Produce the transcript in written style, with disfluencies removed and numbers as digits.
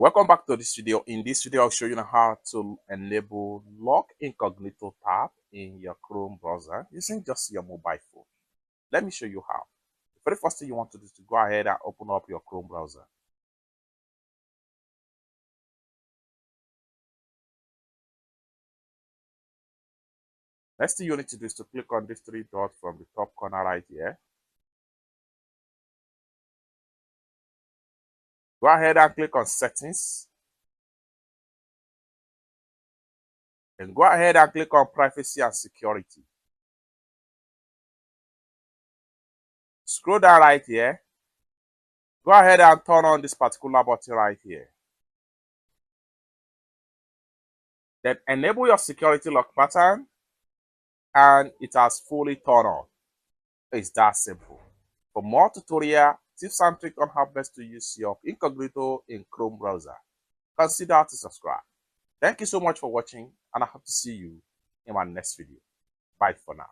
Welcome back to this video. In this video, I'll show you how to enable Lock Incognito tab in your Chrome browser using just your mobile phone. Let me show you how. The very first thing you want to do is to go ahead and open up your Chrome browser. Next thing you need to do is to click on these three dots from the top corner right here. Go ahead and click on Settings. And go ahead and click on Privacy and Security. Scroll down right here. Go ahead and turn on this particular button right here. Then enable your security lock pattern, and it has fully turned on. It's that simple. For more tutorial tips and tricks on how best to use your Incognito in Chrome browser, consider to subscribe. Thank you so much for watching, and I hope to see you in my next video. Bye for now.